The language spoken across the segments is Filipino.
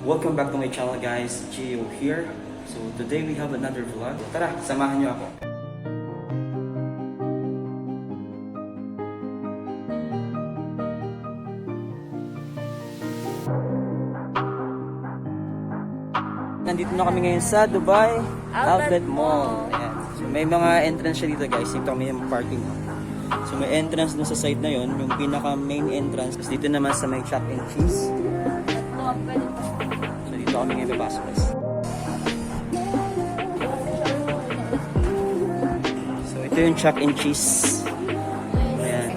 Welcome back to my channel guys, Gio here. So today we have another vlog. Tara, samahan niyo ako. Nandito na kami ngayon sa Dubai-Al Ain Mall. Ayan. So may mga entrance siya dito guys. Dito kami yung parking. So may entrance dun sa side na yon, yung pinaka main entrance. Tapos dito naman sa may chop and cheese. So dito kami ngayon papasok guys. So ito yung chop and cheese. Ayan.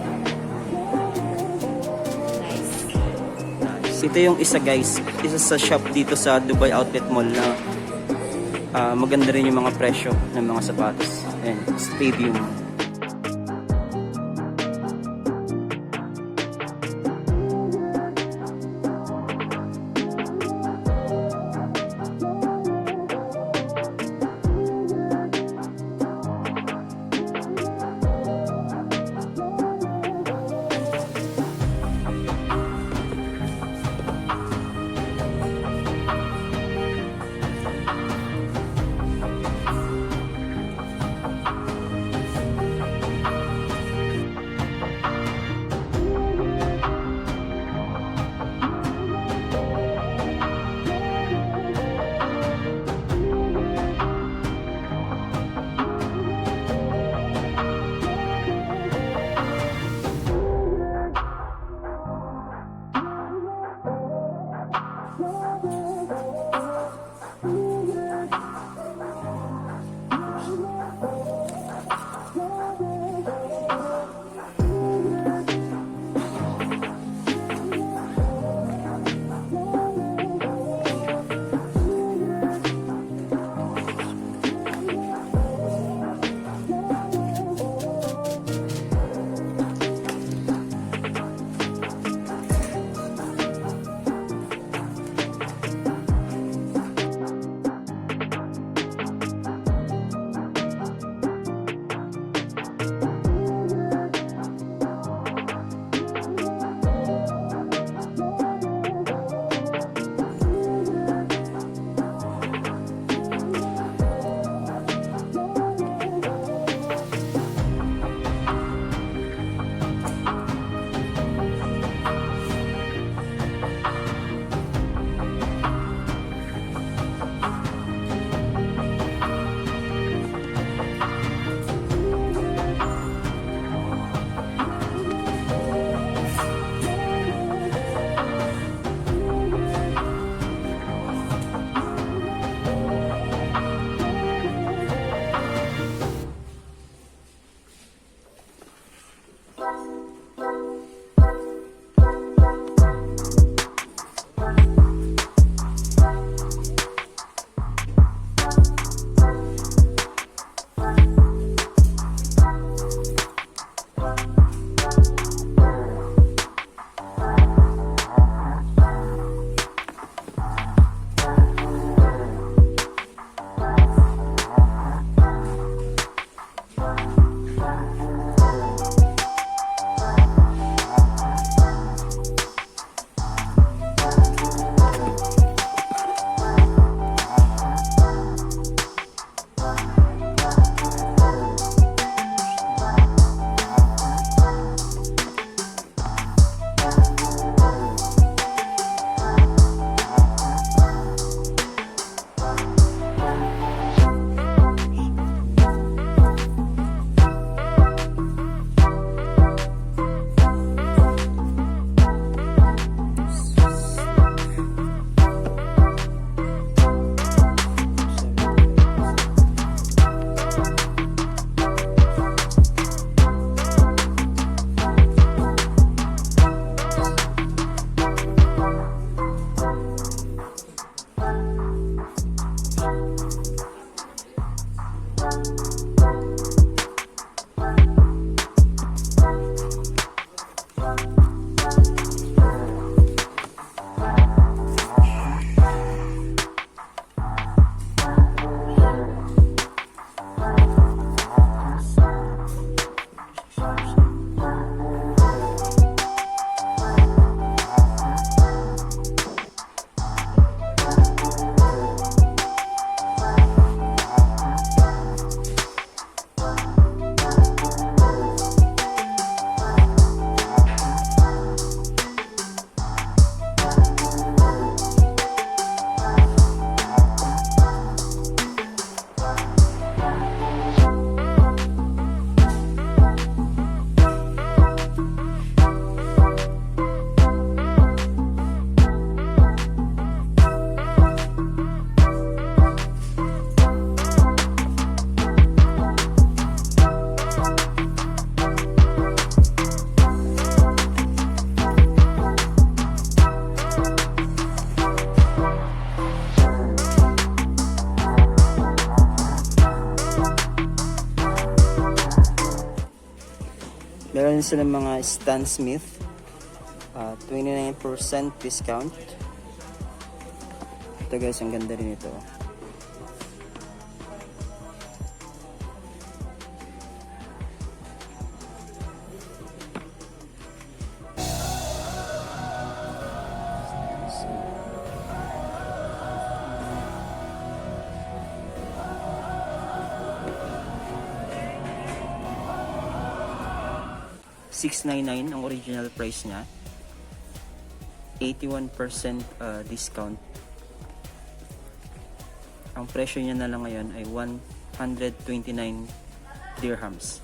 Nice. Ito yung isa guys. Isa sa shop dito sa Dubai Outlet Mall na maganda rin yung mga presyo ng mga sapatos. Ayan, stadium. meron silang mga Stan Smith, 29% discount. Ito guys, ang ganda rin ito. $699 ang original price niya. 81% discount. Ang presyo niya na lang ngayon ay 129 dirhams.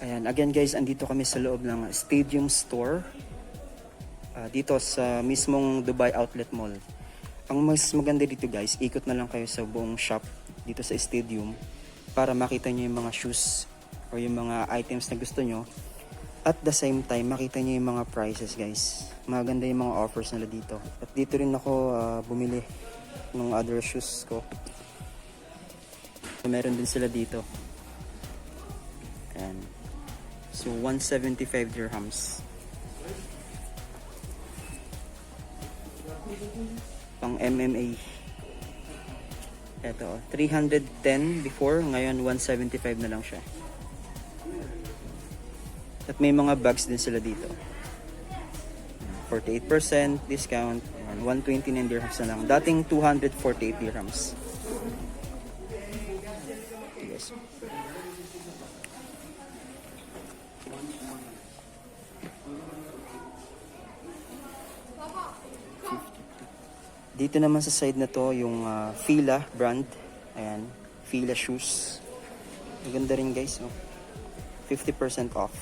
Ayan, again guys, andito kami sa loob ng Stadium Store. Dito sa mismong Dubai Outlet Mall. Ang mas maganda dito guys, ikot na lang kayo sa buong shop dito sa Stadium para makita nyo yung mga shoes or yung mga items na gusto nyo. At the same time, makita nyo yung mga prices guys. Maganda yung mga offers nila dito. At dito rin ako bumili ng other shoes ko. So, meron din sila dito. Ayan. So 175 dirhams. Pang MMA. Ito, 310 before, ngayon 175 na lang siya. At may mga bags din sila dito. 48% discount, 129 dirhams na lang. Dating 248 dirhams. Yes. Dito naman sa side na to yung Fila brand. Ayan, Fila shoes. Maganda rin guys, oh. 50% off.